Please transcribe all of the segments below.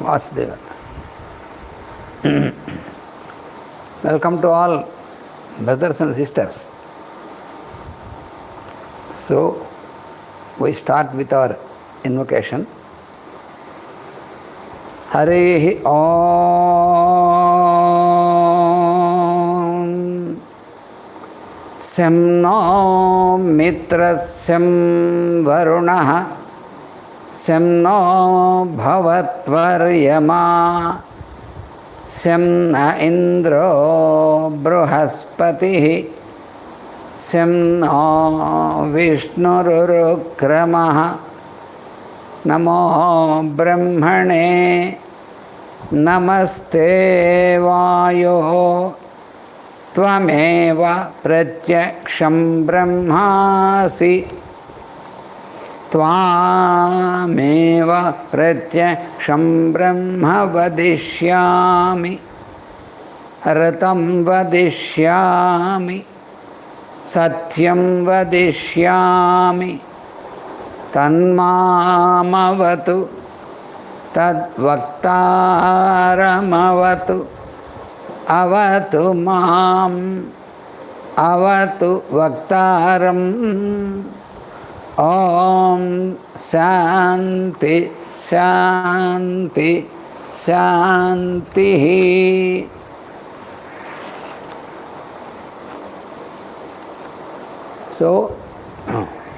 Vasudeva. Welcome to all brothers and sisters. So, we start with our invocation. Hare Om Sem No Mitrasyam Varunaha Sem No Bhavatvaryama Sem Na Indro Bruhaspatihi Sem No Vishnururkramaha Namo Brahmane Namaste Vayo Tvameva Pratyaksham Brahmasi Tvameva Pratyaksham Brahma Vadishyami Ratam Vadishyami Satyam Vadishyami Tanmamavatu Tadvaktaramavatu Avatu Mam Avatu Vaktaram Om Shanti Shanti Shanti. So,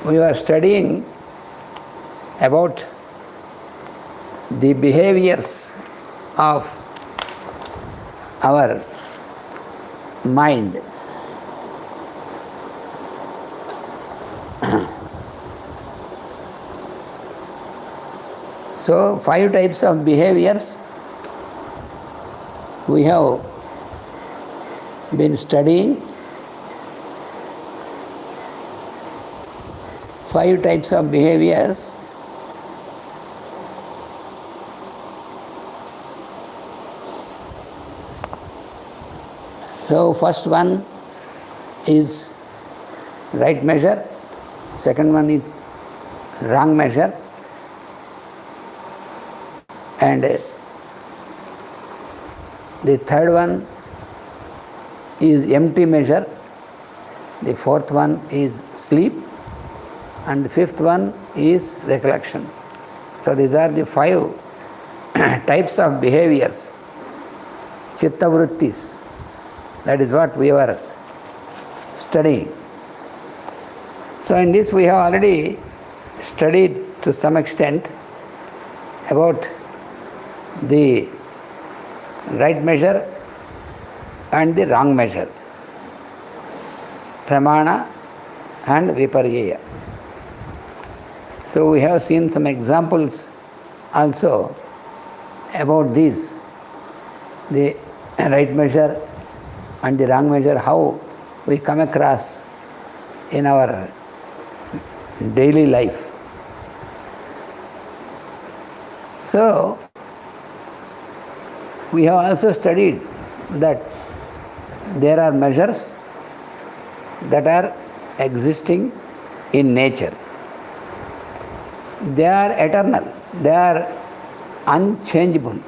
we were studying about the behaviors of our mind. So, 5 types of behaviors we have been studying. 5 types of behaviors. So, first one is right measure, second one is wrong measure, and the third one is empty measure, the fourth one is sleep, and the fifth one is recollection. So, these are the 5 types of behaviors, chitta vrittis. That is what we were studying. So, in this we have already studied to some extent about the right measure and the wrong measure, pramana and viparyeya. So, we have seen some examples also about these, the right measure and the wrong measure, how we come across in our daily life. So, we have also studied that there are measures that are existing in nature. They are eternal, they are unchangeable.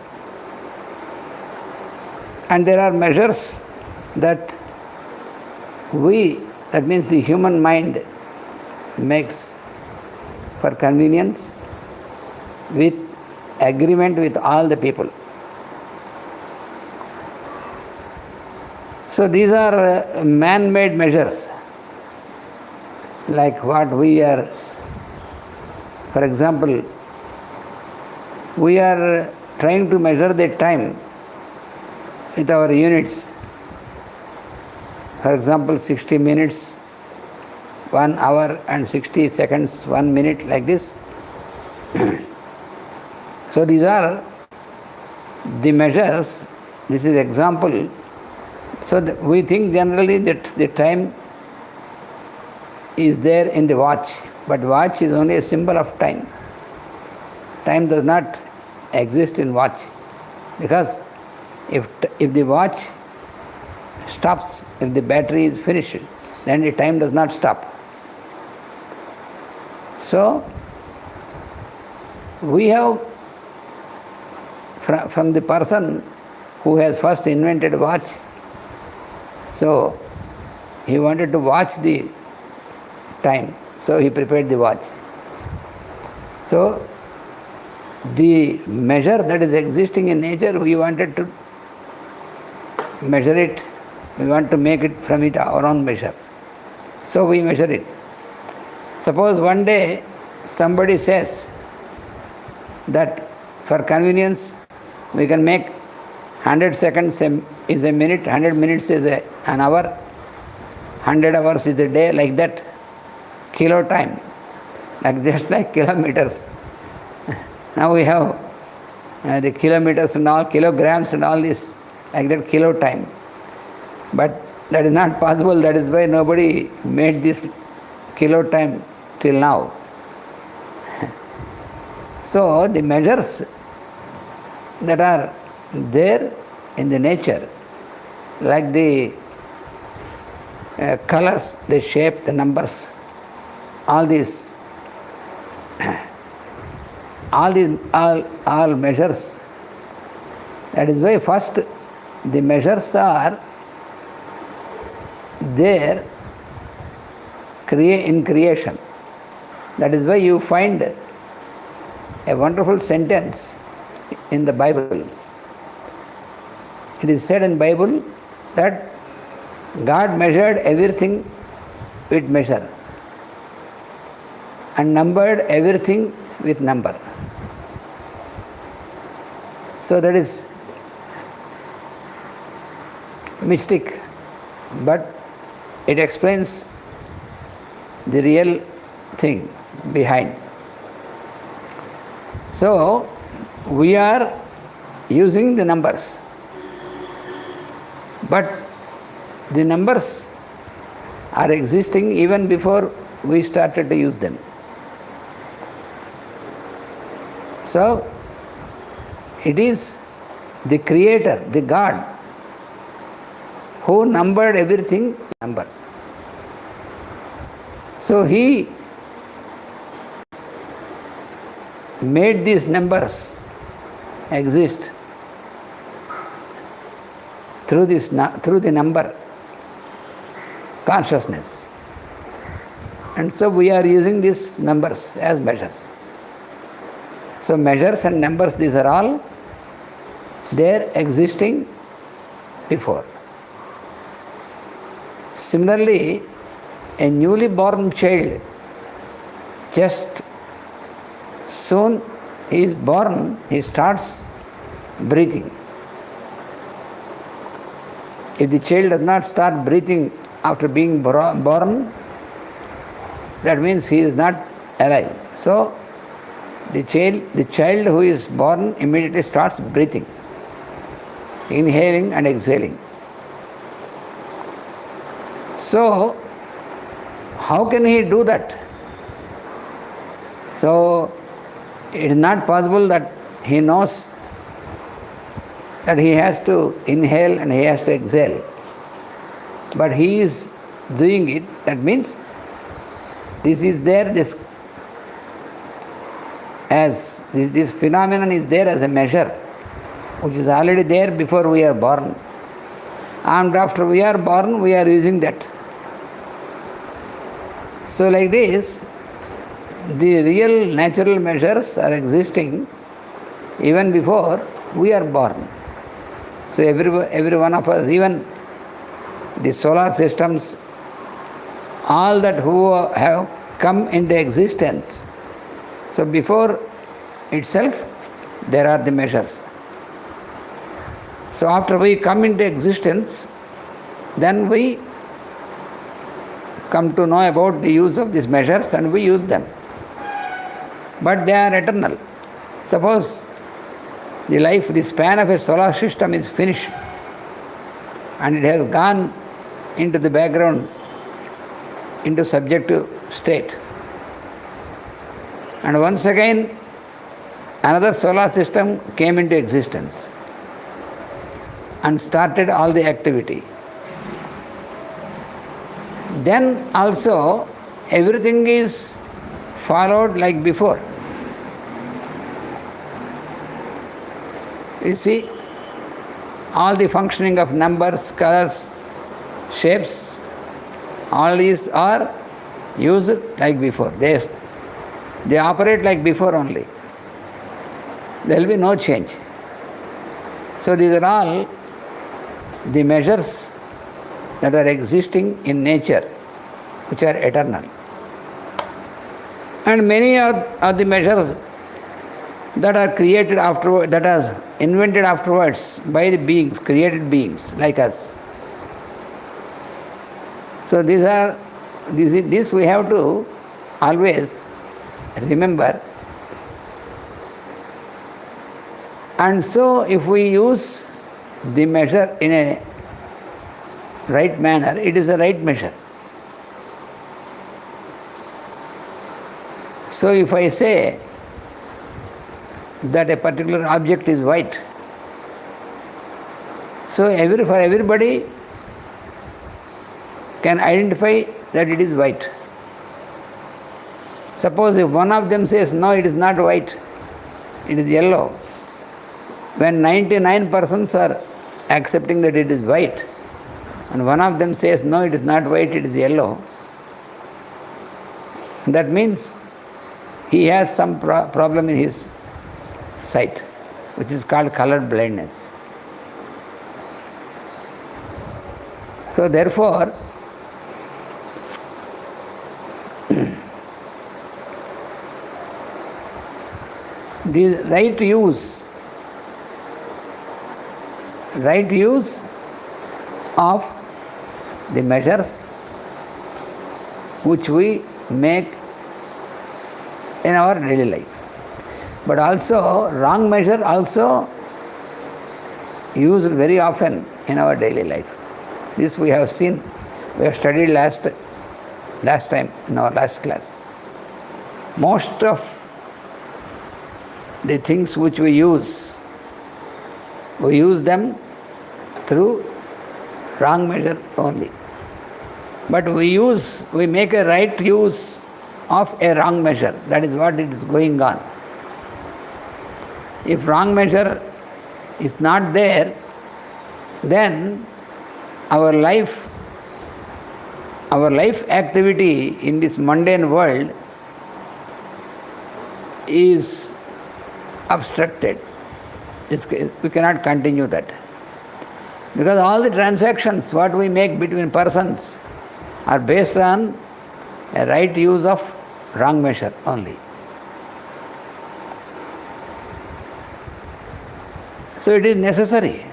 And there are measures that that means the human mind makes for convenience with agreement with all the people. So these are man-made measures, like what we are, for example, we are trying to measure the time with our units. For example, 60 minutes, 1 hour and 60 seconds, 1 minute, like this. So these are the measures. This is example. So we think generally that the time is there in the watch, but watch is only a symbol of time. Time does not exist in watch, because if the watch stops, if the battery is finished, then the time does not stop. So, we have from the person who has first invented watch. So he wanted to watch the time, so he prepared the watch. So the measure that is existing in nature, we wanted to measure it, we want to make it from it our own measure. So we measure it. Suppose one day somebody says that for convenience we can make 100 seconds is a minute, 100 minutes is an hour, 100 hours is a day, like that, kilo time, like just like kilometers. Now we have the kilometers and all, kilograms and all this, like that, kilo time. But that is not possible, that is why nobody made this kilo time till now. So the measures that are there in the nature, like the colors, the shape, the numbers, all these, all measures. That is why first the measures are there in creation. That is why you find a wonderful sentence in the Bible. It is said in Bible that God measured everything with measure and numbered everything with number. So that is mystic, but it explains the real thing behind. So we are using the numbers, but the numbers are existing even before we started to use them. So it is the Creator, the God, who numbered everything number. So He made these numbers exist through the number consciousness. And so we are using these numbers as measures. So measures and numbers, these are all there existing before. Similarly, a newly born child, just soon he is born, he starts breathing. If the child does not start breathing after being born, that means he is not alive. So the child who is born immediately starts breathing, inhaling and exhaling. So how can he do that? So it is not possible that he knows that he has to inhale and he has to exhale. But he is doing it. That means this is there, this phenomenon is there as a measure, which is already there before we are born. And after we are born, we are using that. So like this, the real natural measures are existing even before we are born. So every one of us, even the solar systems, all that who have come into existence, so before itself there are the measures. So after we come into existence, then we come to know about the use of these measures and we use them. But they are eternal. Suppose the span of a solar system is finished and it has gone into the background, into subjective state. And once again, another solar system came into existence and started all the activity. Then also, everything is followed like before. You see, all the functioning of numbers, colors, shapes, all these are used like before. They operate like before only. There will be no change. So these are all the measures that are existing in nature, which are eternal. And many are the measures that are created afterwards, that are invented afterwards by the beings, created beings like us. So this we have to always remember. And so if we use the measure in a right manner, it is a right measure. So if I say that a particular object is white, so for everybody can identify that it is white. Suppose if one of them says, no, it is not white, it is yellow, when 99 persons are accepting that it is white, and one of them says, no, it is not white, it is yellow, that means he has some problem in his sight, which is called color blindness. So therefore, the right use of the measures which we make in our daily life. But also, wrong measure also used very often in our daily life. This we have seen, we have studied last time in our last class. Most of the things which we use them through wrong measure only. But we make a right use of a wrong measure. That is what it is going on. If wrong measure is not there, then our life activity in this mundane world is obstructed. We cannot continue that. Because all the transactions what we make between persons are based on a right use of wrong measure only. So it is necessary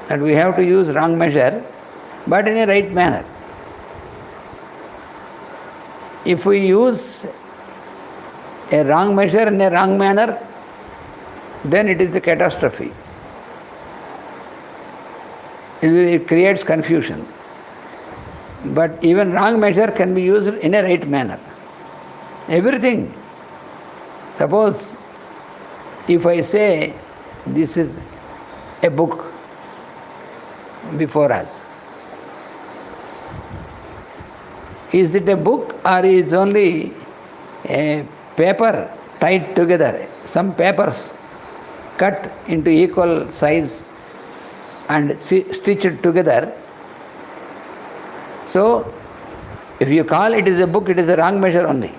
that we have to use wrong measure, but in a right manner. If we use a wrong measure in a wrong manner, then it is a catastrophe. It creates confusion. But even wrong measure can be used in a right manner. Everything. Suppose if I say this is a book before us, is it a book or is only a paper tied together? Some papers cut into equal size and stitched together. So, if you call it is a book, it is a wrong measure only.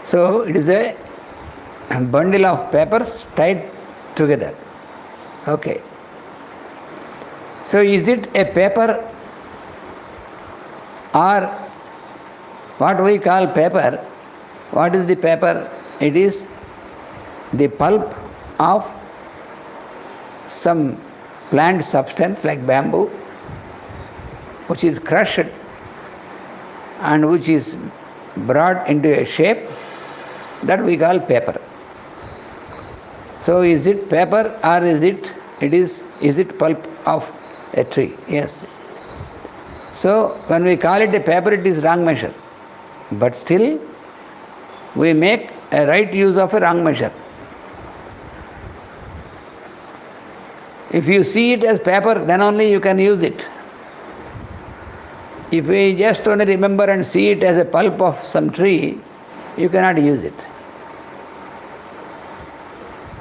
So, it is a bundle of papers tied together. Okay. So, is it a paper or what we call paper? What is the paper? It is the pulp of some plant substance like bamboo, which is crushed and which is brought into a shape that we call paper. So is it paper or is it pulp of a tree? Yes. So when we call it a paper, it is wrong measure. But still we make a right use of a wrong measure. If you see it as paper, then only you can use it. If we just only remember and see it as a pulp of some tree, you cannot use it.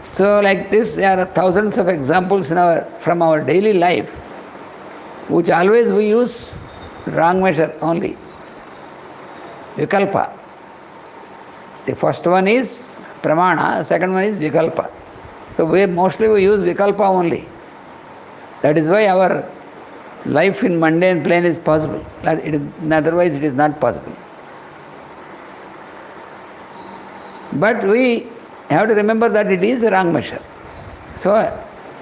So like this, there are thousands of examples from our daily life, which always we use wrong measure only. Vikalpa. The first one is pramana, second one is vikalpa. So mostly we use vikalpa only. That is why our life in mundane plane is possible. Otherwise it is not possible. But we have to remember that it is a wrong measure. So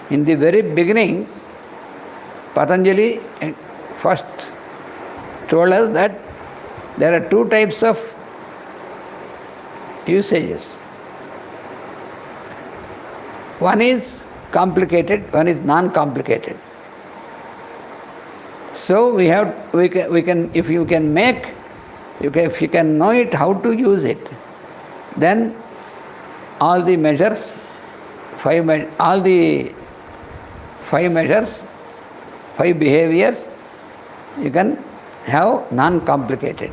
in the very beginning, Patanjali first told us that there are two types of usages. One is complicated, one is non-complicated. So we can if you can know it how to use it, then all the measures, five behaviors, you can have non-complicated.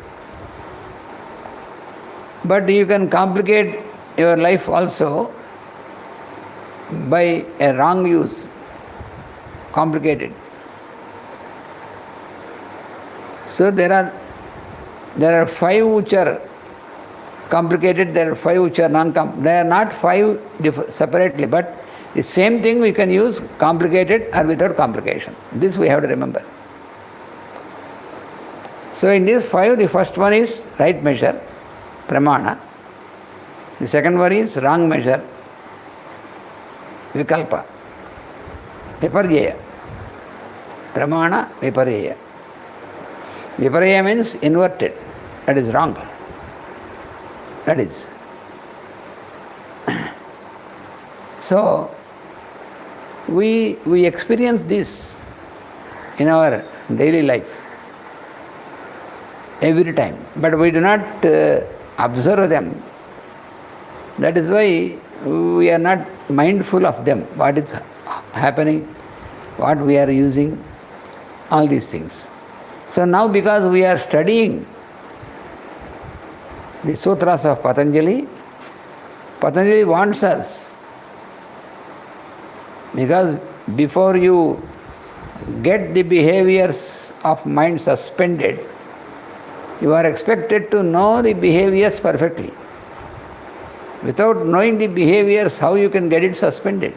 But you can complicate your life also by a wrong use, complicated. So there are five which are complicated, there are five which are non-complicated. They are not five separately, but the same thing we can use complicated or without complication. This we have to remember. So in these five, the first one is right measure, pramana. The second one is wrong measure, vikalpa. Viparjaya. Pramana, viparjaya. Viparjaya means inverted. That is wrong. That is. So, we experience this in our daily life every time, but we do not observe them. That is why we are not mindful of them, what is happening, what we are using, all these things. So now because we are studying the sutras of Patanjali, Patanjali wants us, because before you get the behaviors of mind suspended, you are expected to know the behaviors perfectly. Without knowing the behaviors, how you can get it suspended?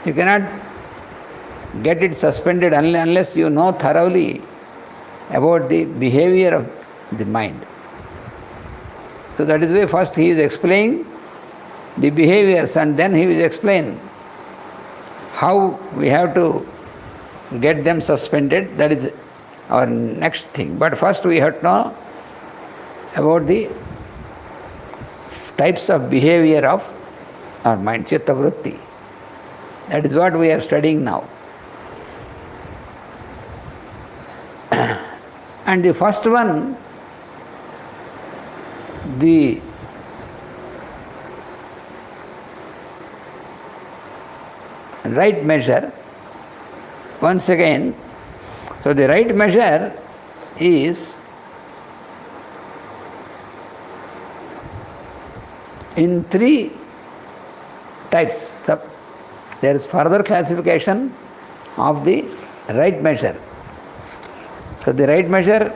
You cannot get it suspended unless you know thoroughly about the behavior of the mind. So that is why first he is explaining the behaviors and then he will explain how we have to get them suspended. That is our next thing. But first we have to know about the types of behavior of our mind, chitta vritti. That is what we are studying now. And the first one, the right measure, once again, so the right measure is in three types. There is further classification of the right measure. So the right measure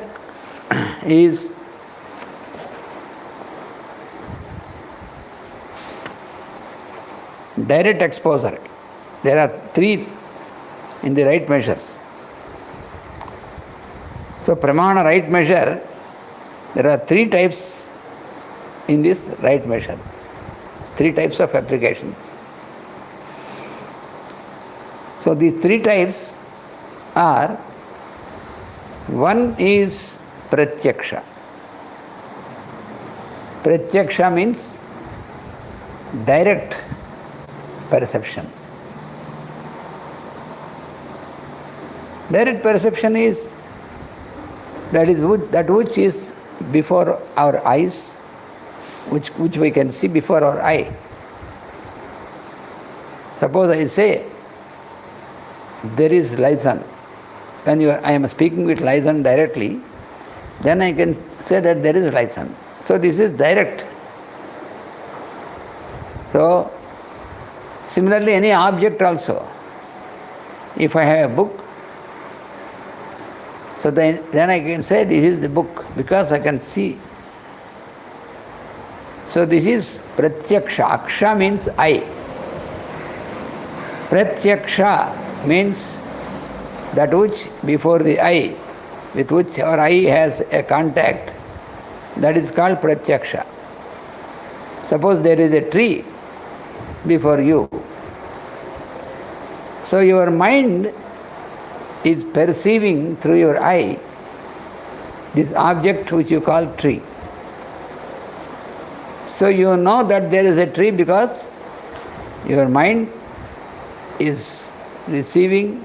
is direct exposure. There are three in the right measures. So pramana right measure, there are three types in this right measure. Three types of applications. So these three types are, one is pratyaksha. Pratyaksha means direct perception. Direct perception is that which is before our eyes, which we can see before our eye. Suppose I say, there is license. When I am speaking with license directly, then I can say that there is license. So this is direct. So Similarly, any object also. If I have a book, so then I can say this is the book because I can see. So this is pratyaksha. Aksha means eye. Pratyaksha means that which before the eye, with which our eye has a contact, that is called pratyaksha. Suppose there is a tree before you. So your mind is perceiving through your eye this object which you call tree. So you know that there is a tree because your mind is receiving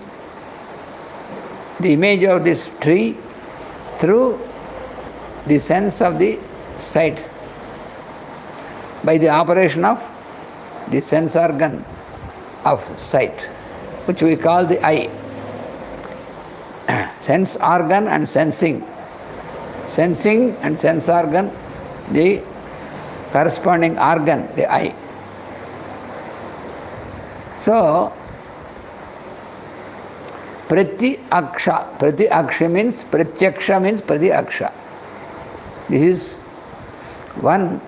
the image of this tree through the sense of the sight, by the operation of the sense organ of sight, which we call the eye. Sense organ and sensing. Sensing and sense organ, the corresponding organ, the eye. So, Pratyaksha. Pratyaksha means, Pratyaksha means Pratyaksha. This is one,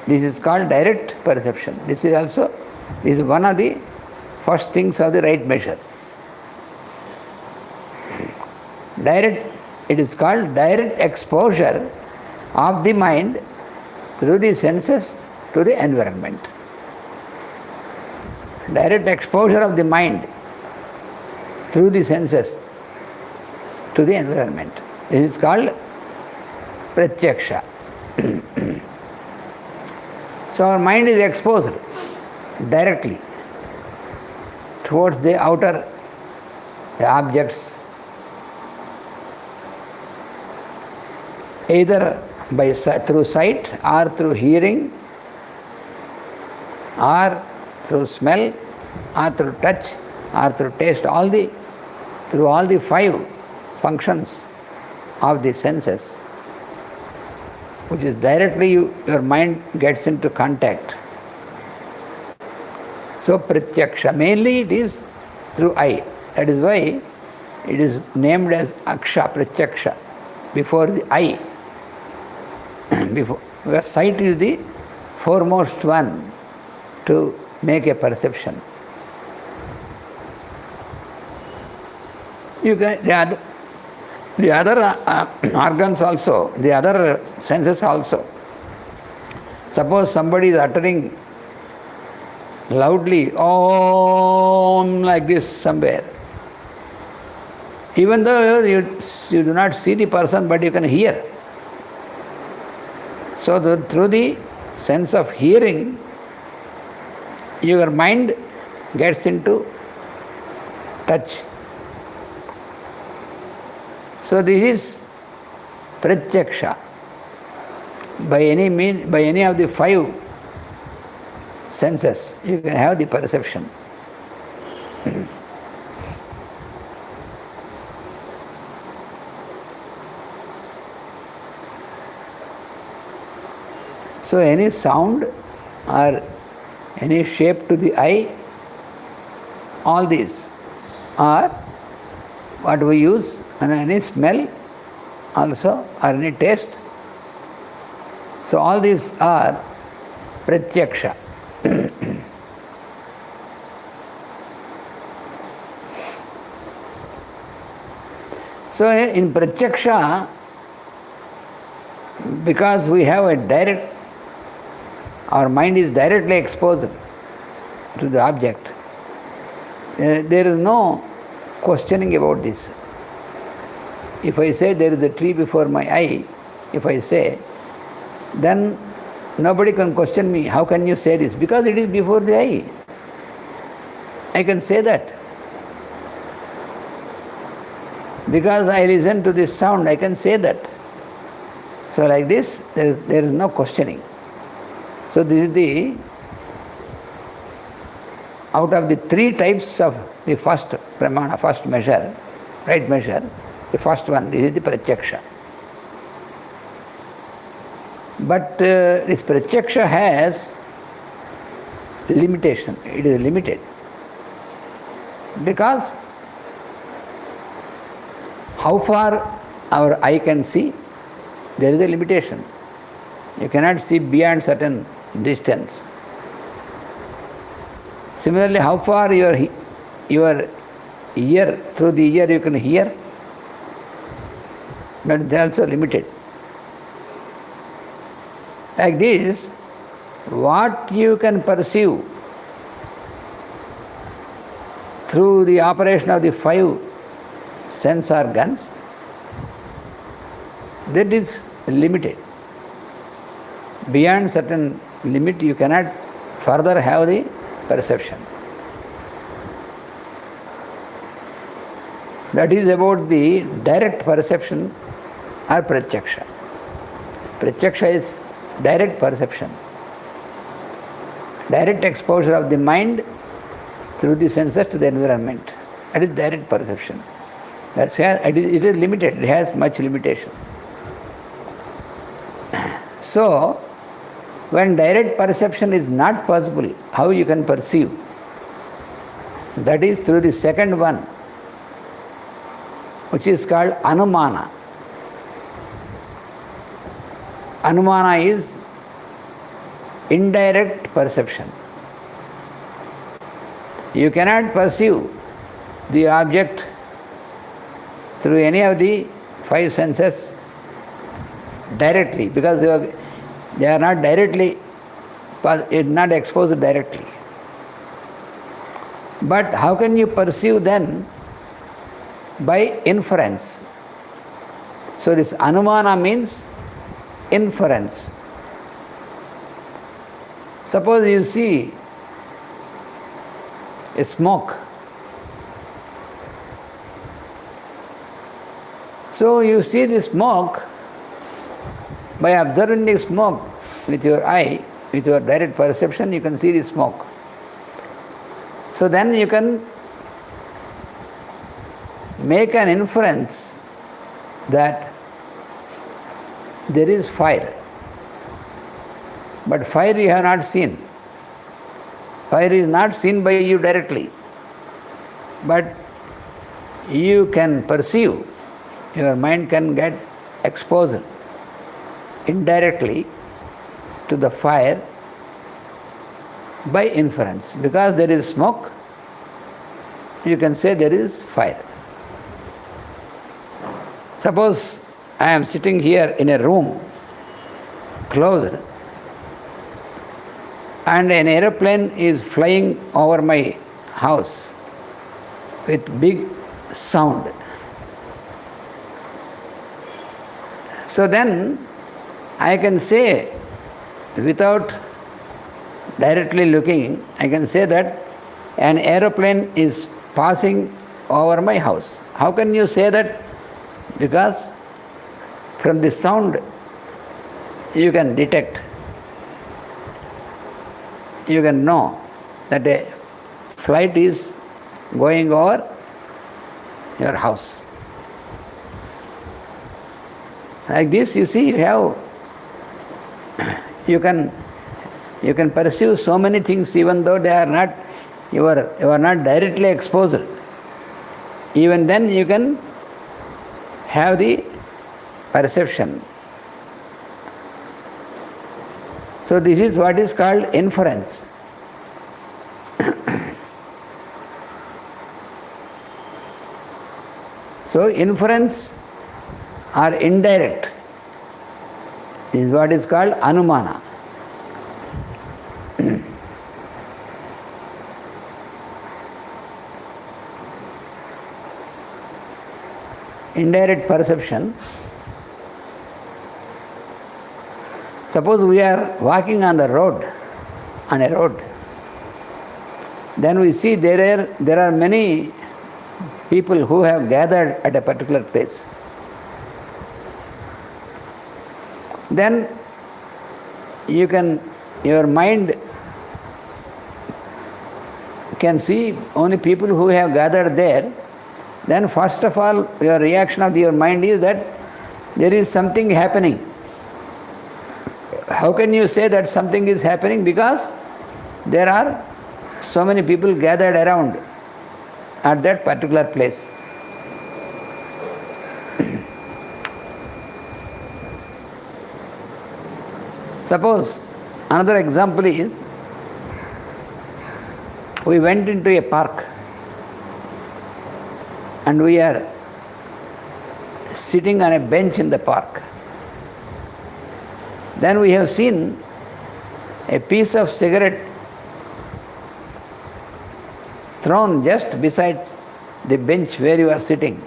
this is called direct perception. This is one of the first things of the right measure. Direct, it is called direct exposure of the mind through the senses to the environment. Direct exposure of the mind through the senses to the environment. This is called pratyaksha. So our mind is exposed directly towards the outer objects, either through sight or through hearing or through smell or through touch or through taste, through all the 5 functions of the senses, which is directly your mind gets into contact. So pratyaksha, mainly it is through eye. That is why it is named as aksha, pratyaksha, before the eye. Because sight is the foremost one to make a perception. The other organs also, the other senses also. Suppose somebody is uttering loudly, Om, like this somewhere. Even though you do not see the person, but you can hear. So through the sense of hearing, your mind gets into touch. So this is pratyaksha. By any of the 5 senses, you can have the perception. So any sound or any shape to the eye, all these are what we use, and any smell also, or any taste. So all these are pratyaksha. So in pratyaksha, because we have a direct, our mind is directly exposed to the object, there is no questioning about this. If I say there is a tree before my eye, if I say, then nobody can question me, how can you say this? Because it is before the eye. I can say that. Because I listen to this sound, I can say that. So like this, there is no questioning. So this is the, out of the 3 types of the first pramana, first measure, right measure, the first one, this is the pratyaksha. But this pratyaksha has limitation. It is limited. Because how far our eye can see, there is a limitation. You cannot see beyond certain distance. Similarly, how far your ear, through the ear you can hear, but they are also limited. Like this, what you can perceive through the operation of the 5 sense organs, that is limited. Beyond certain limit, you cannot further have the perception. That is about the direct perception or pratyaksha. Pratyaksha is direct perception, direct exposure of the mind through the senses to the environment. That is direct perception. It is limited, it has much limitation. So, when direct perception is not possible, how you can perceive? That is through the second one, which is called anumana. Anumana is indirect perception. You cannot perceive the object through any of the 5 senses directly, because they are not directly, not exposed directly. But how can you perceive then? By inference. So this anumana means inference. Suppose you see a smoke. So you see the smoke, by observing the smoke with your eye, with your direct perception, you can see the smoke. So then you can make an inference that there is fire. But fire you have not seen. Fire is not seen by you directly. But you can perceive, your mind can get exposed indirectly to the fire by inference. Because there is smoke, you can say there is fire. Suppose I am sitting here in a room, closed, and an aeroplane is flying over my house with big sound. So then I can say, without directly looking, I can say that an aeroplane is passing over my house. How can you say that? Because from the sound you can detect, you can know that a flight is going over your house. Like this, you see, you can perceive so many things even though they are not, you are not directly exposed. Even then you can have the perception. So this is what is called inference. So inference or indirect is what is called anumana. Indirect perception. Suppose we are walking on a road, then we see there are many people who have gathered at a particular place. Then your mind can see only people who have gathered there. Then first of all, your reaction of your mind is that there is something happening. How can you say that something is happening? Because there are so many people gathered around at that particular place. Suppose another example is, we went into a park and we are sitting on a bench in the park. Then we have seen a piece of cigarette thrown just beside the bench where you are sitting.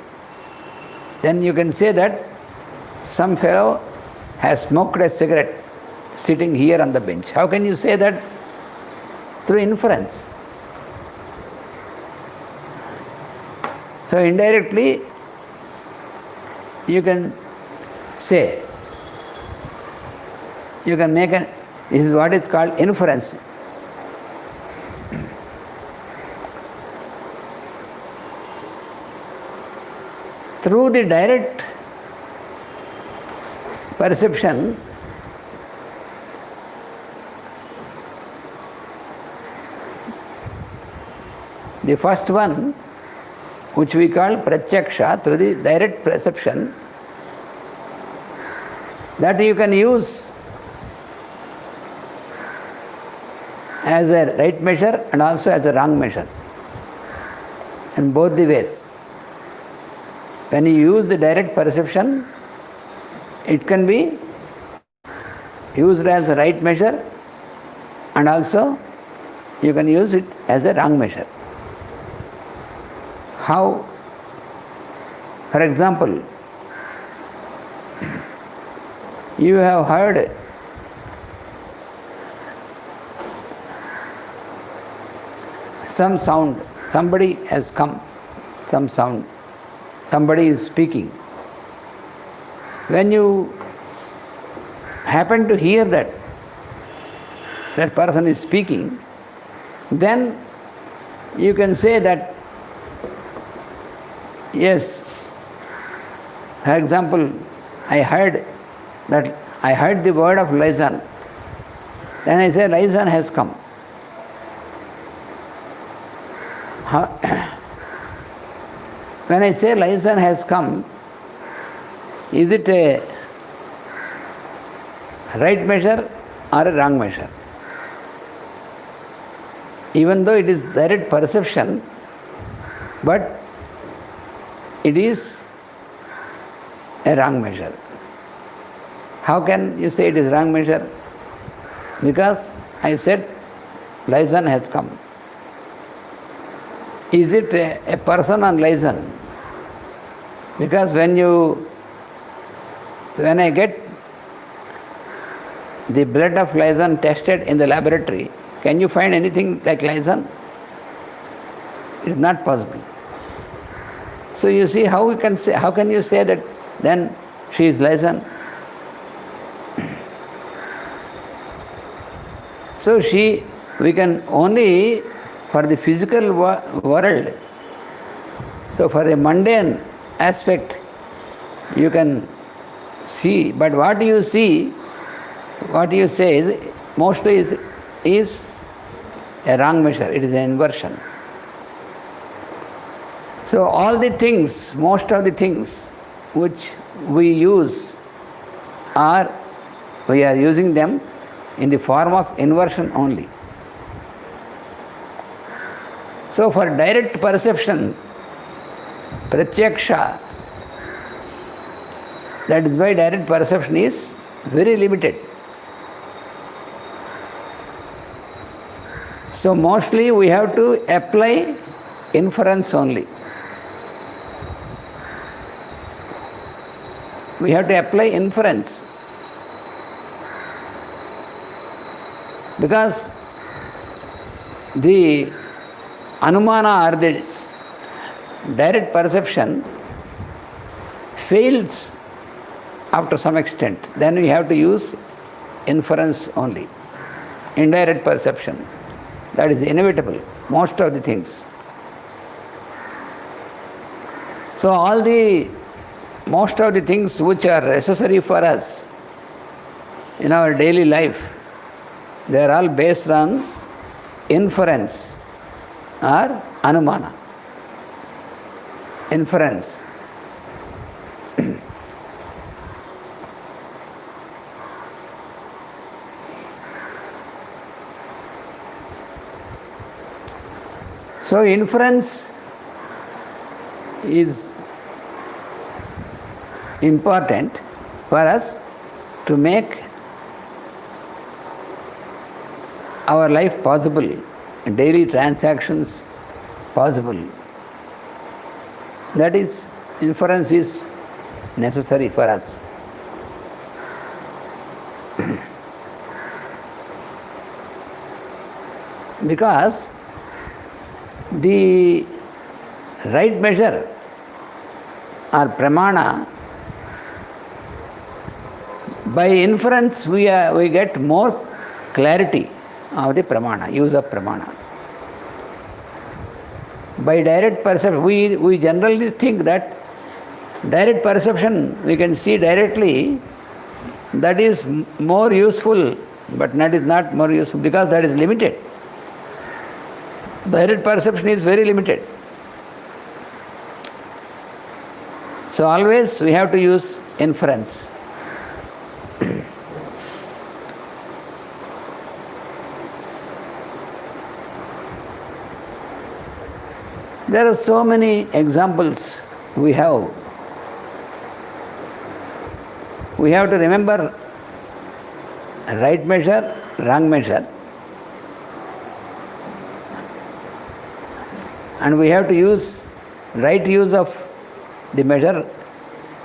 Then you can say that some fellow has smoked a cigarette sitting here on the bench. How can you say that? Through inference. So indirectly you can say, you can make this is what is called inference. Through the direct perception, the first one, which we call pratyaksha, through the direct perception, that you can use as a right measure and also as a wrong measure, in both the ways. When you use the direct perception, it can be used as a right measure, and also you can use it as a wrong measure. How? For example, you have heard some sound, somebody has come, some sound, somebody is speaking. When you happen to hear that person is speaking, then you can say that, yes, for example, I heard the word of liaison. Then I say liaison has come. When I say liaison has come, is it a right measure or a wrong measure? Even though it is direct perception, but it is a wrong measure. How can you say it is wrong measure? Because I said liaison has come. Is it a person on liaison? Because when I get the blood of liaison tested in the laboratory, can you find anything like liaison? It is not possible. So you see how can you say that then she is liaison? So we can only for the physical world, so for the mundane aspect you can see, but what you see, what you say is mostly is a wrong measure, it is an inversion. So all the things, most of the things which we use we are using them in the form of inversion only. So for direct perception, pratyaksha, that is why direct perception is very limited. So mostly we have to apply inference only. We have to apply inference. Because the anumana or the direct perception fails after some extent. Then we have to use inference only. Indirect perception. That is inevitable, most of the things. So most of the things which are necessary for us in our daily life, they are all based on inference or anumana. Inference. So inference is important for us to make our life possible, daily transactions possible. That is, inference is necessary for us. Because the right measure or pramana, by inference we get more clarity of the pramana, use of pramana. By direct perception, we generally think that direct perception, we can see directly, that is more useful, but that is not more useful because that is limited. Direct perception is very limited. So always we have to use inference. There are so many examples we have. We have to remember right measure, wrong measure. And we have to use right use of the measure,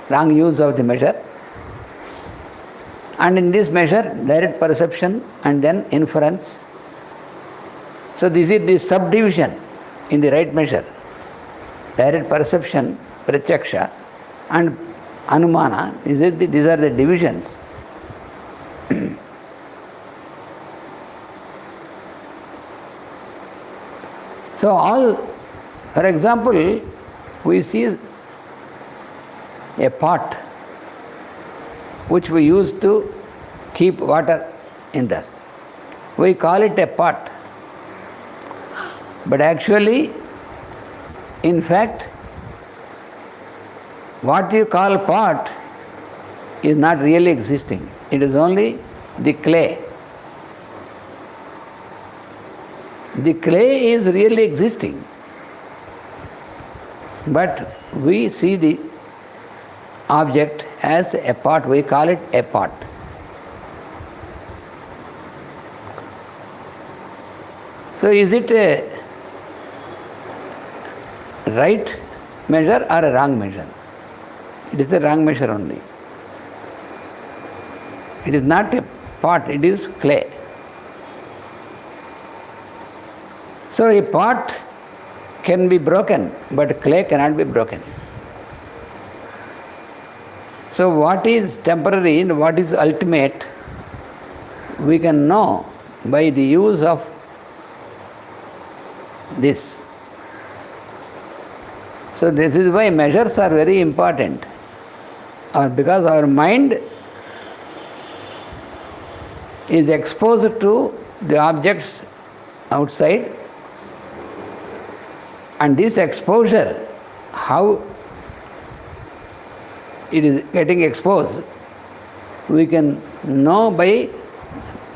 wrong use of the measure. And in this measure, direct perception and then inference. So this is the subdivision in the right measure. Direct perception, pratyaksha, and anumana, these are the divisions. So for example, we see a pot which we use to keep water in that. We call it a pot. But actually, in fact, what you call pot is not really existing. It is only the clay. The clay is really existing. But we see the object as a pot, we call it a pot. So is it a right measure or a wrong measure? It is a wrong measure only. It is not a pot, it is clay. So a pot can be broken, but clay cannot be broken. So what is temporary and what is ultimate, we can know by the use of this. So this is why measures are very important. Because our mind is exposed to the objects outside, and this exposure, how it is getting exposed, we can know by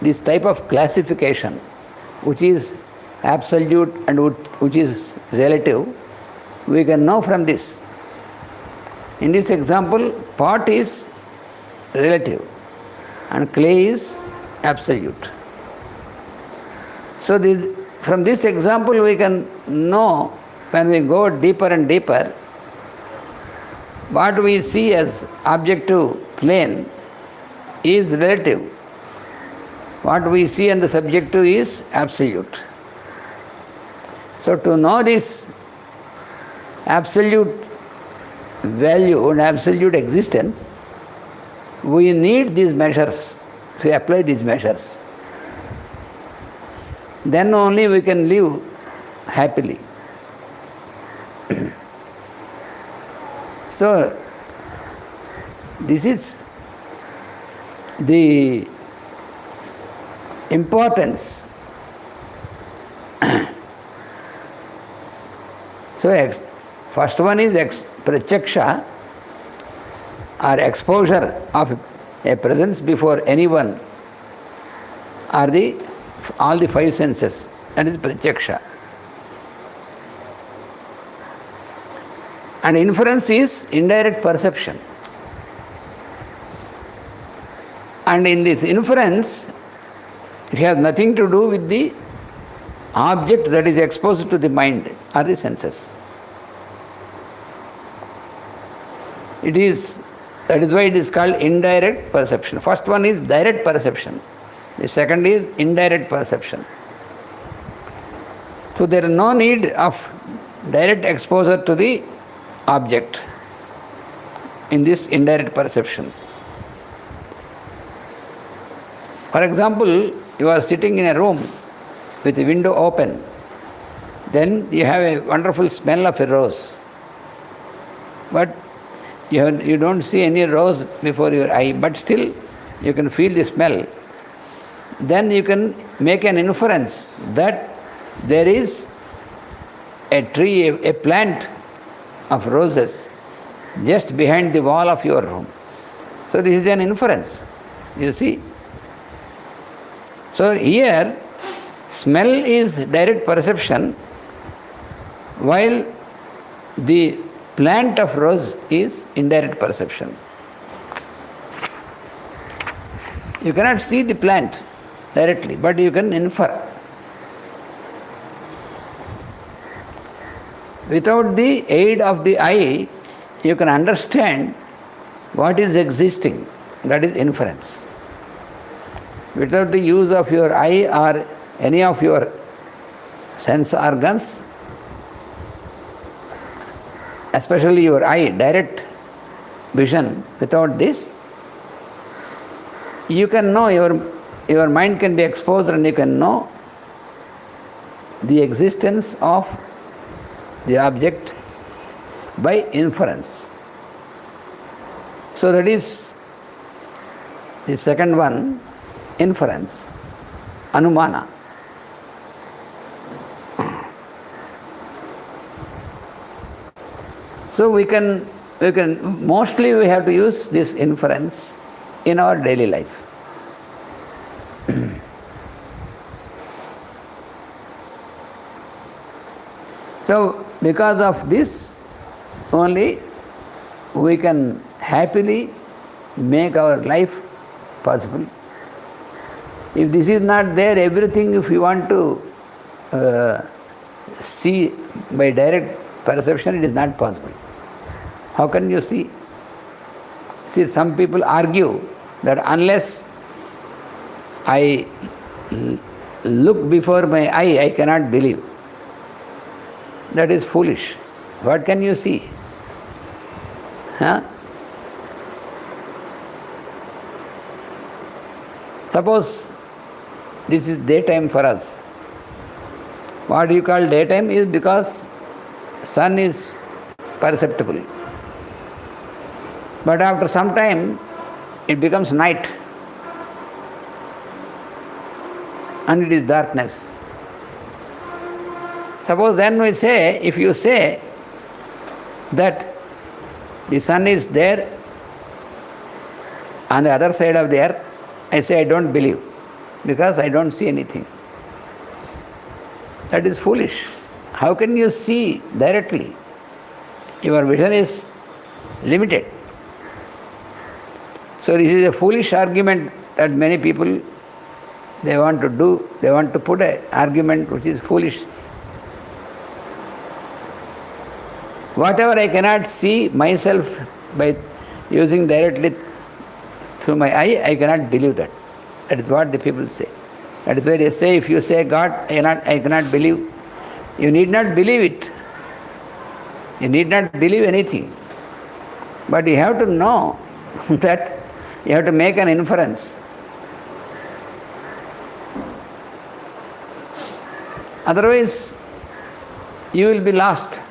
this type of classification, which is absolute and which is relative. We can know from this. In this example, pot is relative and clay is absolute. So from this example we can know, when we go deeper and deeper, what we see as objective plane is relative. What we see in the subjective is absolute. So to know this absolute value and absolute existence, we need these measures, to apply these measures. Then only we can live happily. So this is the importance So, first one is pratyaksha, or exposure of a presence before anyone, or all the five senses. That is pratyaksha. And inference is indirect perception. And in this inference, it has nothing to do with the object that is exposed to the mind or the senses. That is why it is called indirect perception. First one is direct perception. The second is indirect perception. So there is no need of direct exposure to the object in this indirect perception. For example, you are sitting in a room with the window open, then you have a wonderful smell of a rose. But you don't see any rose before your eye, but still you can feel the smell. Then you can make an inference that there is a tree, a plant of roses just behind the wall of your room. So this is an inference, you see. So here, smell is direct perception, while the plant of rose is indirect perception. You cannot see the plant directly, but you can infer. Without the aid of the eye, you can understand what is existing. That is inference. Without the use of your eye or any of your sense organs, especially your eye, direct vision, without this, you can know, your mind can be exposed and you can know the existence of the object by inference. So that is the second one, inference, anumana. So we can mostly we have to use this inference in our daily life. So because of this only we can happily make our life possible. If this is not there, everything, if you want to see by direct perception, it is not possible. How can you see? See, some people argue that unless I look before my eye, I cannot believe. That is foolish. What can you see? Huh? Suppose this is daytime for us. What you call daytime is because sun is perceptible. But after some time, it becomes night and it is darkness. Suppose then we say, if you say that the sun is there on the other side of the earth, I say I don't believe because I don't see anything. That is foolish. How can you see directly? Your vision is limited. So this is a foolish argument that many people they want to do. They want to put an argument which is foolish. Whatever I cannot see myself by using directly through my eye, I cannot believe that. That is what the people say. That is why they say, if you say God, I cannot believe. You need not believe it. You need not believe anything. But you have to know that you have to make an inference. Otherwise, you will be lost.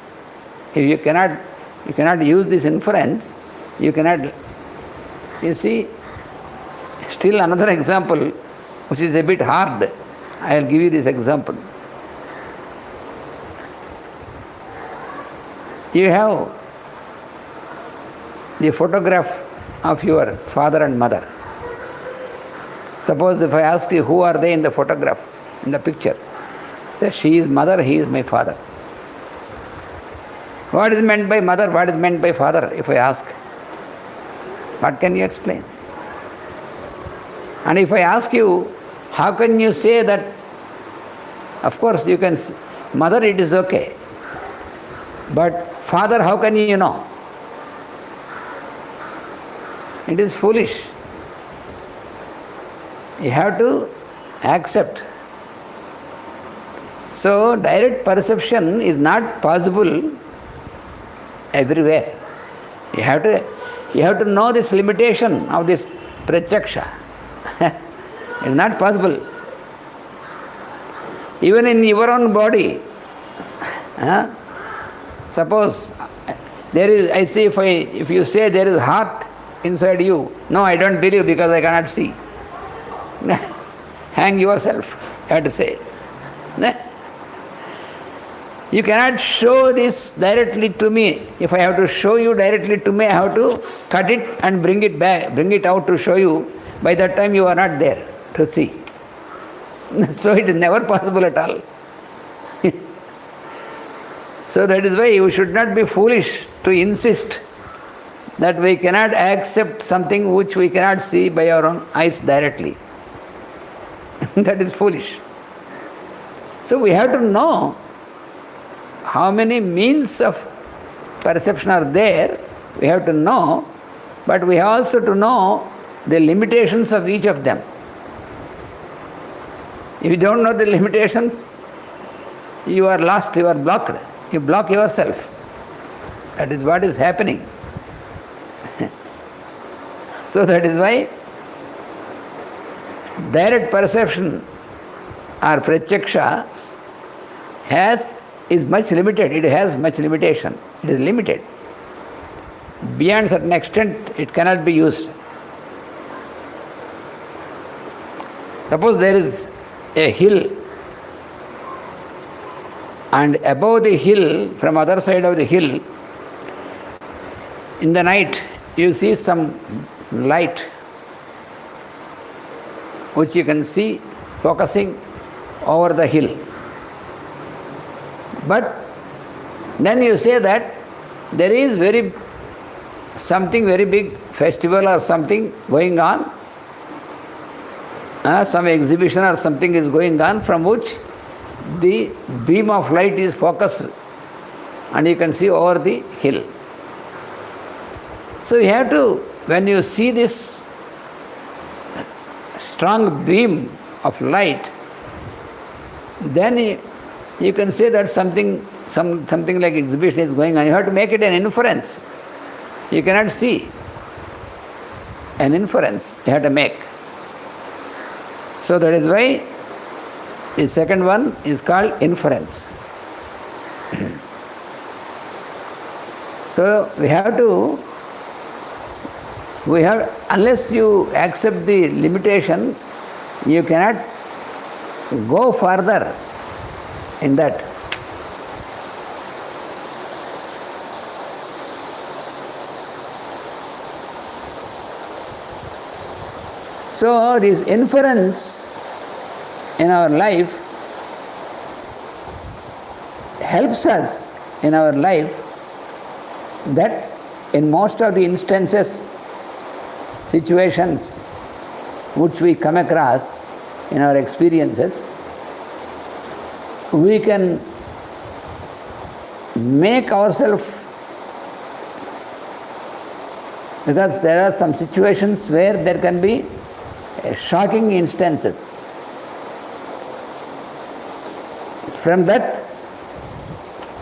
If you cannot use this inference, you cannot. You see, still another example, which is a bit hard. I will give you this example. You have the photograph of your father and mother. Suppose if I ask you, who are they in the photograph, in the picture? Say, she is mother, he is my father. What is meant by mother, what is meant by father, if I ask? What can you explain? And if I ask you, how can you say that? Of course, you can, mother it is okay. But father, how can you know? It is foolish. You have to accept. So, direct perception is not possible everywhere. You have to know this limitation of this pratyaksha. It is not possible. Even in your own body, suppose there is, I say, if you say there is heart inside you, no, I don't believe because I cannot see. Hang yourself, you have to say. You cannot show this directly to me. If I have to show you directly to me, I have to cut it and bring it back, bring it out to show you. By that time you are not there to see. So it is never possible at all. So that is why you should not be foolish to insist that we cannot accept something which we cannot see by our own eyes directly. That is foolish. So we have to know how many means of perception are there. We have to know, but we have also to know the limitations of each of them. If you don't know the limitations, you are lost, you are blocked. You block yourself. That is what is happening. So that is why direct perception or pratyaksha is much limited. It has much limitation. It is limited. Beyond certain extent, it cannot be used. Suppose there is a hill, and above the hill, from other side of the hill, in the night, you see some light which you can see focusing over the hill. But then you say that there is something very big festival or something going on, some exhibition or something is going on from which the beam of light is focused and you can see over the hill. So you have to, when you see this strong beam of light, then you can say that something like exhibition is going on. You have to make it an inference. You cannot see. An inference you have to make. So that is why the second one is called inference. So unless you accept the limitation, you cannot go further in that. So this inference in our life helps us in our life that in most of the instances, situations which we come across in our experiences, we can make ourselves, because there are some situations where there can be shocking instances. From that,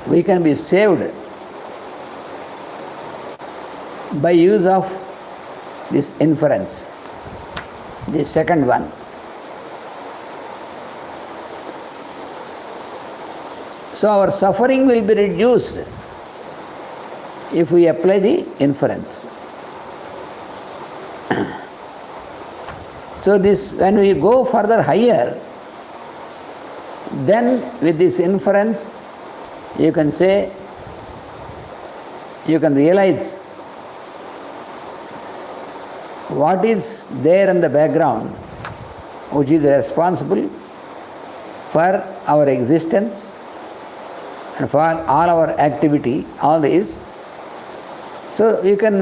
we can be saved by use of this inference, the second one. So our suffering will be reduced if we apply the inference. So this, when we go further higher, then with this inference, you can say you can realize what is there in the background which is responsible for our existence and for all our activity, all this. So you can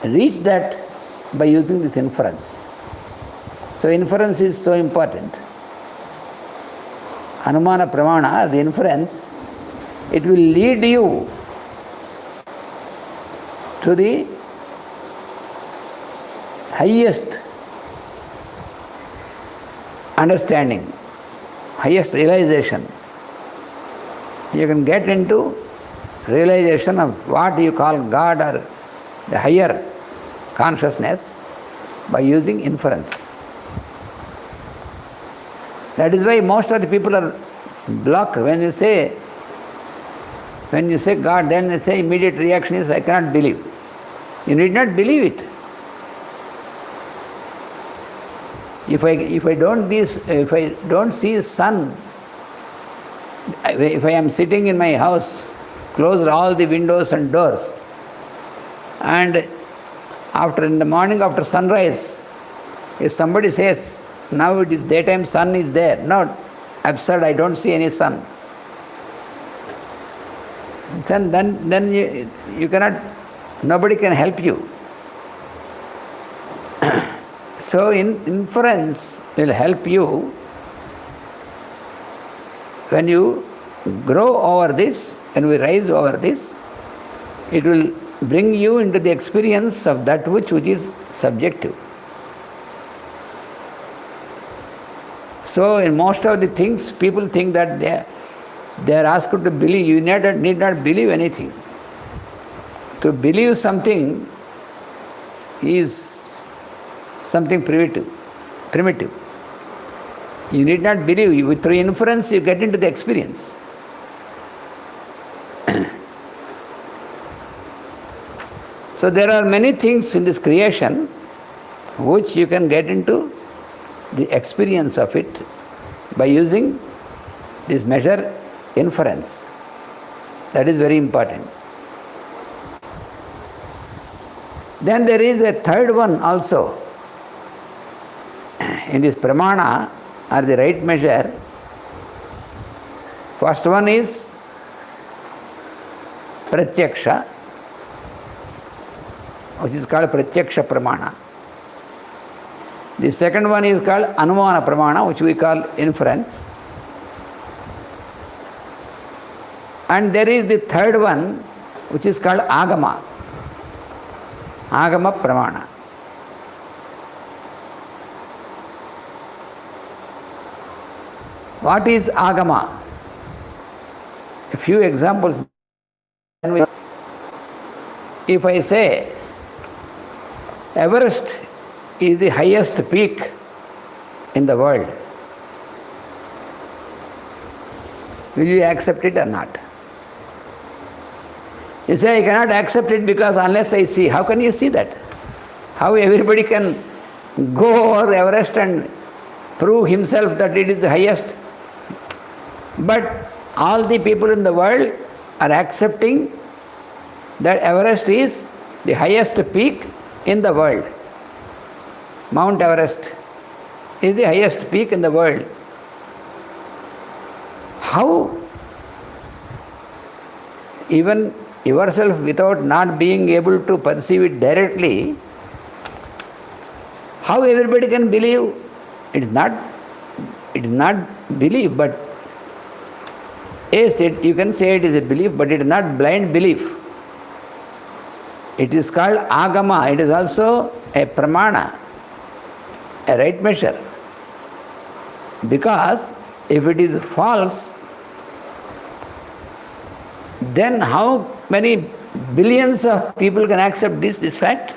reach that by using this inference. So inference is so important. Anumana pramana, the inference, it will lead you to the highest understanding, highest realization. You can get into realization of what you call God or the higher consciousness by using inference. That is why most of the people are blocked. When you say God, then they say immediate reaction is, I cannot believe. You need not believe it. If I don't see sun, if I am sitting in my house, closed all the windows and doors, and in the morning after sunrise, if somebody says, now it is daytime, sun is there. No, absurd, I don't see any sun. Then you cannot, nobody can help you. So inference will help you when you grow over this, when we rise over this, it will bring you into the experience of that which is subjective. So in most of the things, people think that they are asked to believe. You need not believe anything. To believe something is something primitive. You need not believe. Through inference, you get into the experience. So there are many things in this creation which you can get into the experience of it by using this measure inference. That is very important. Then there is a third one also. In this pramana or the right measure, first one is pratyaksha, which is called pratyaksha pramana. The second one is called anumana pramana, which we call inference. And there is the third one, which is called agama, agama pramana. What is agama? A few examples. If I say Everest is the highest peak in the world, will you accept it or not? You say, I cannot accept it because unless I see. How can you see that? How everybody can go over Everest and prove himself that it is the highest? But all the people in the world are accepting that Everest is the highest peak in the world. Mount Everest is the highest peak in the world. How even yourself, without not being able to perceive it directly, how everybody can believe? It is not belief, but yes, you can say it is a belief, but it is not blind belief. It is called agama. It is also a pramana, a right measure. Because if it is false, then how many billions of people can accept this fact?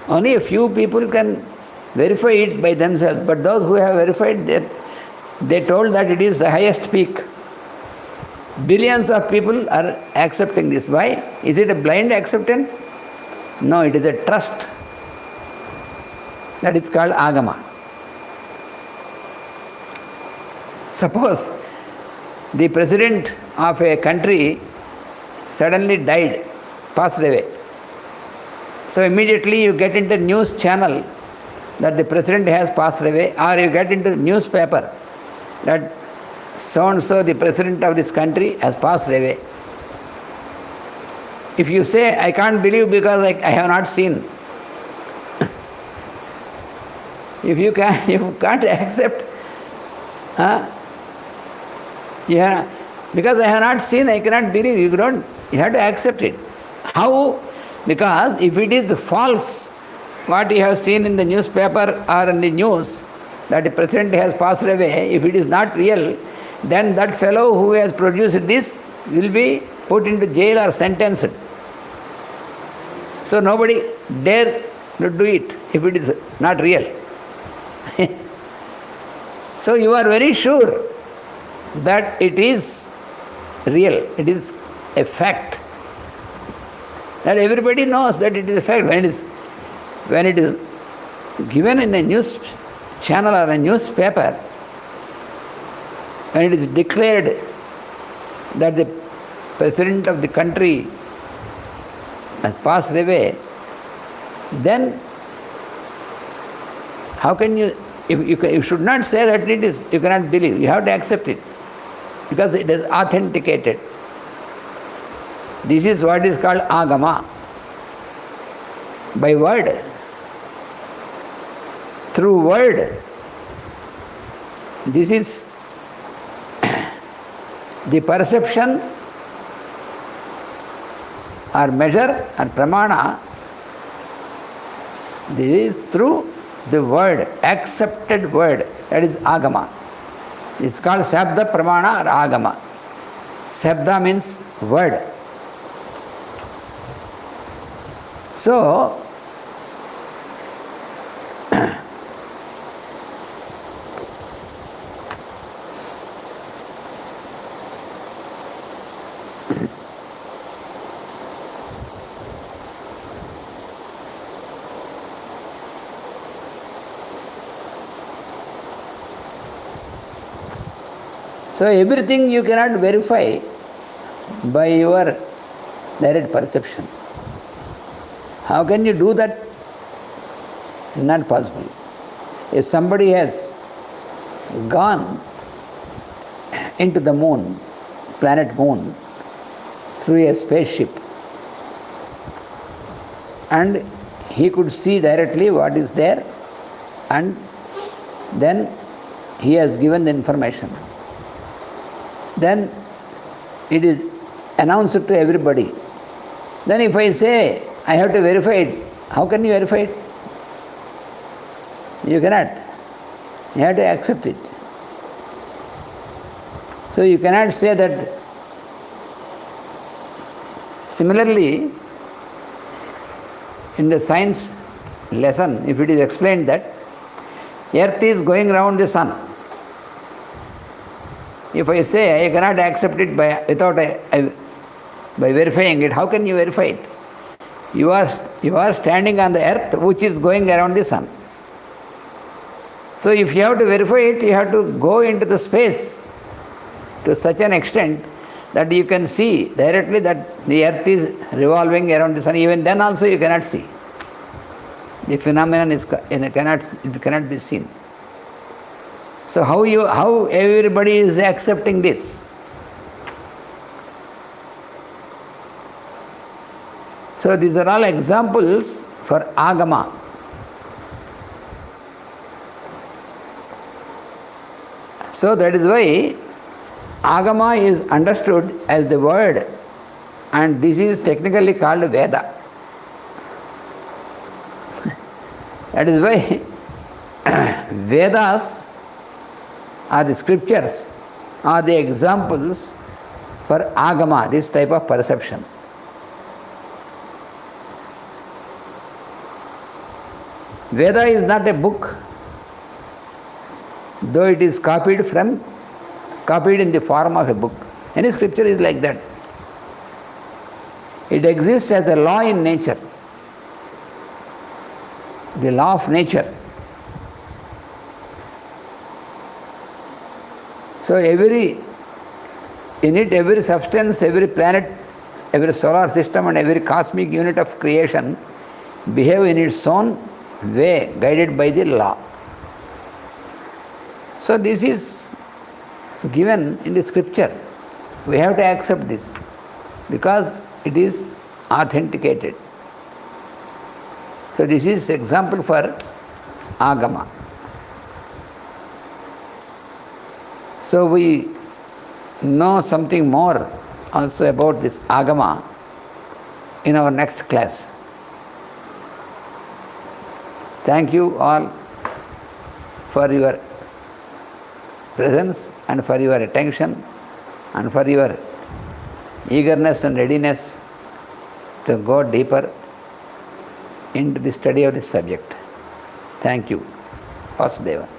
Only a few people can verify it by themselves, but those who have verified, they told that it is the highest peak. Billions of people are accepting this. Why? Is it a blind acceptance? No, it is a trust. That is called agama. Suppose the president of a country suddenly died, passed away. So immediately you get into news channel that the president has passed away, or you get into newspaper that so and so, the president of this country, has passed away. If you say, I can't believe because I have not seen, if you can't accept, because I have not seen, I cannot believe, you have to accept it. How? Because if it is false, what you have seen in the newspaper or in the news, that the president has passed away, if it is not real, then that fellow who has produced this will be put into jail or sentenced. So nobody dare to do it if it is not real. So you are very sure that it is real, it is a fact. That everybody knows that it is a fact. When it is given in a news channel or a newspaper, when it is declared that the president of the country has passed away, then how can you, you should not say that it is, you cannot believe, you have to accept it, because it is authenticated. This is what is called agama, by word. Through word, this is the perception or measure or pramana. This is through the word, accepted word, that is agama. It's called Sabda Pramana or Agama. Sabda means word. So, everything you cannot verify by your direct perception. How can you do that? Not possible. If somebody has gone into the moon, planet moon, through a spaceship, and he could see directly what is there, and then he has given the information. Then it is announced to everybody. Then if I say, I have to verify it, how can you verify it? You cannot. You have to accept it. So you cannot say that. Similarly, in the science lesson, if it is explained that earth is going around the sun, if I say I cannot accept it by verifying it, how can you verify it? You are standing on the earth which is going around the sun. So if you have to verify it, you have to go into the space to such an extent that you can see directly that the earth is revolving around the sun. Even then also you cannot see. The phenomenon cannot be seen. So how everybody is accepting this? So these are all examples for agama. So that is why agama is understood as the word, and this is technically called Veda. That is why Vedas are the scriptures, are the examples for agama, this type of perception. Veda is not a book, though it is copied in the form of a book. Any scripture is like that. It exists as a law in nature, the law of nature. So every substance, every planet every solar system and every cosmic unit of creation behave in its own way, guided by the law. So this is given in the scripture. We have to accept this because it is authenticated. So this is example for agama. So we know something more also about this agama in our next class. Thank you all for your presence and for your attention and for your eagerness and readiness to go deeper into the study of this subject. Thank you. Vasudeva.